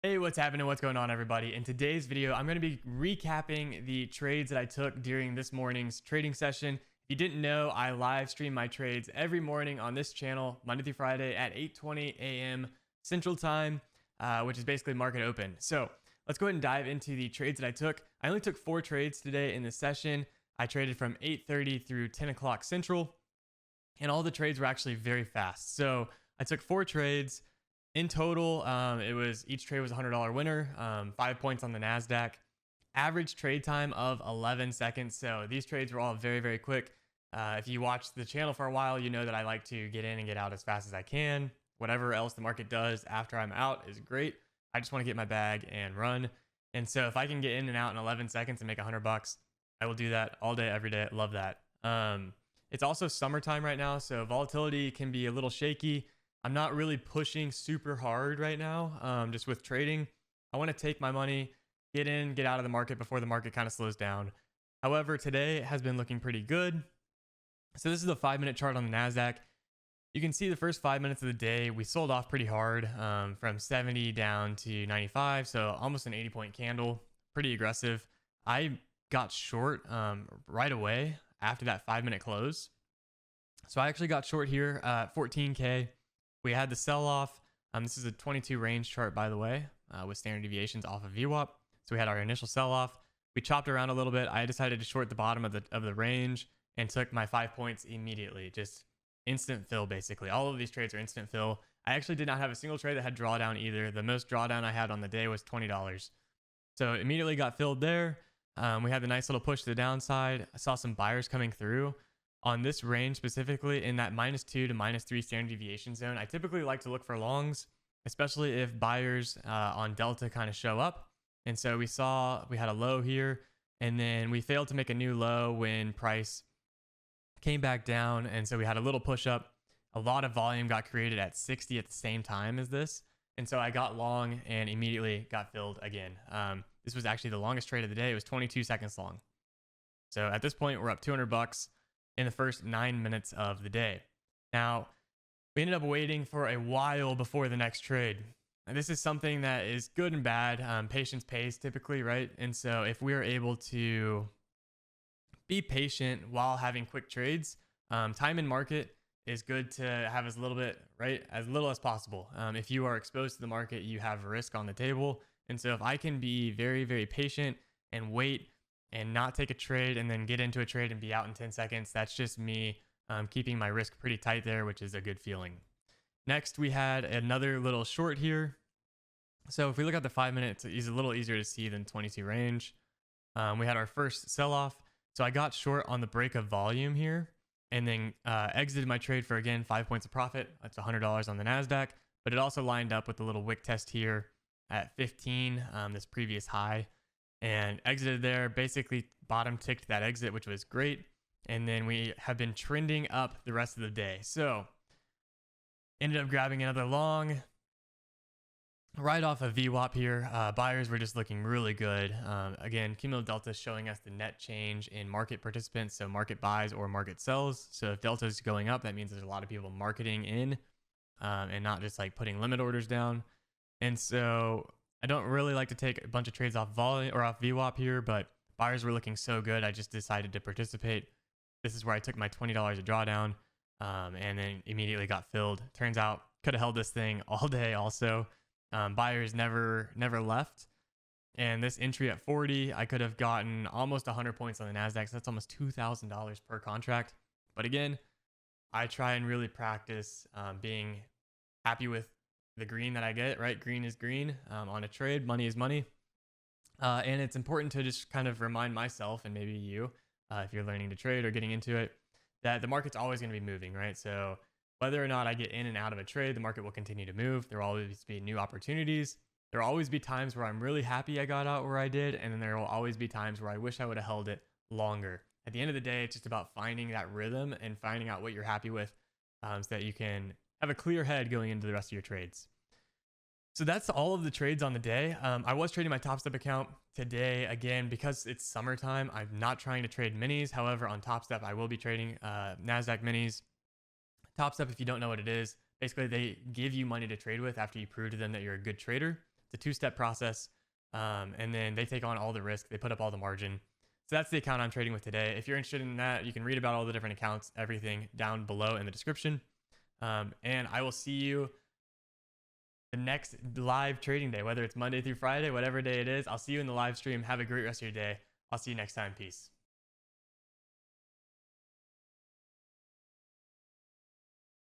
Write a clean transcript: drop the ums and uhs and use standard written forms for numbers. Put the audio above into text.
Hey, what's happening? What's going on, everybody? In today's video, I'm going to be recapping the trades that I took during this morning's trading session. If you didn't know, I live stream my trades every morning on this channel, Monday through Friday at 8:20 a.m. Central Time, which is basically market open. So let's go ahead and dive into the trades that I took. I only took 4 trades today in this session. I traded from 8:30 through 10 o'clock Central, and all the trades were actually very fast. So I took 4 trades. In total, each trade was a $100 winner, 5 points on the Nasdaq. Average trade time of 11 seconds. So these trades were all very, very quick. If you watch the channel for a while, you know that I like to get in and get out as fast as I can. Whatever else the market does after I'm out is great. I just want to get my bag and run. And so if I can get in and out in 11 seconds and make $100, I will do that all day, every day. I love that. It's also summertime right now, so volatility can be a little shaky. I'm not really pushing super hard right now, just with trading. I want to take my money, get in, get out of the market before the market kind of slows down. However, today has been looking pretty good. So this is a 5-minute chart on the Nasdaq. You can see the first 5 minutes of the day, we sold off pretty hard, from 70 down to 95. So almost an 80-point candle, pretty aggressive. I got short right away after that 5-minute close. So I actually got short here at 14K. We had the sell-off. This is a 22 range chart, by the way, with standard deviations off of VWAP. So we had our initial sell-off. We chopped around a little bit. I decided to short the bottom of the range and took my 5 points immediately. Just instant fill, basically. All of these trades are instant fill. I actually did not have a single trade that had drawdown either. The most drawdown I had on the day was $20. So immediately got filled there. We had the nice little push to the downside. I saw some buyers coming through. On this range specifically, in that -2 to -3 standard deviation zone, I typically like to look for longs, especially if buyers on Delta kind of show up. And so we had a low here, and then we failed to make a new low when price came back down. And so we had a little push up. A lot of volume got created at 60 at the same time as this. And so I got long and immediately got filled again. This was actually the longest trade of the day. It was 22 seconds long. So at this point, we're up $200 in the first 9 minutes of the day. Now, we ended up waiting for a while before the next trade. And this is something that is good and bad. Patience pays typically, right? And so if we are able to be patient while having quick trades, time in market is good to have as little as possible. If you are exposed to the market, you have risk on the table. And so if I can be very, very patient and wait and not take a trade and then get into a trade and be out in 10 seconds, that's just me keeping my risk pretty tight there, which is a good feeling. Next, we had another little short here. So if we look at the 5 minutes, it's a little easier to see than 22 range. We had our first sell-off. So I got short on the break of volume here and then exited my trade for, again, 5 points of profit. That's $100 on the Nasdaq, but it also lined up with the little wick test here at 15, this previous high. And exited there, basically bottom ticked that exit, which was great. And then we have been trending up the rest of the day. So ended up grabbing another long right off of VWAP here. Buyers were just looking really good. Again, cumulative delta is showing us the net change in market participants. So market buys or market sells. So if delta is going up, that means there's a lot of people marketing in and not just like putting limit orders down. And so I don't really like to take a bunch of trades off volume or off VWAP here, but buyers were looking so good, I just decided to participate. This is where I took my $20 of drawdown and then immediately got filled. Turns out could have held this thing all day also. Buyers never left. And this entry at 40, I could have gotten almost 100 points on the Nasdaq. So that's almost $2,000 per contract. But again, I try and really practice being happy with the green that I get, right? Green is green on a trade, money is money. And it's important to just kind of remind myself and maybe you, if you're learning to trade or getting into it, that the market's always going to be moving, right? So whether or not I get in and out of a trade, the market will continue to move. There will always be new opportunities. There will always be times where I'm really happy I got out where I did. And then there will always be times where I wish I would have held it longer. At the end of the day, it's just about finding that rhythm and finding out what you're happy with so that you can have a clear head going into the rest of your trades. So that's all of the trades on the day. I was trading my Top Step account today. Again, because it's summertime, I'm not trying to trade minis. However, on Top Step, I will be trading Nasdaq minis. Top Step, if you don't know what it is, basically they give you money to trade with after you prove to them that you're a good trader. It's a two-step process. And then they take on all the risk. They put up all the margin. So that's the account I'm trading with today. If you're interested in that, you can read about all the different accounts, everything down below in the description. And I will see you the next live trading day, whether it's Monday through Friday, whatever day it is. I'll see you in the live stream. Have a great rest of your day. I'll see you next time. Peace.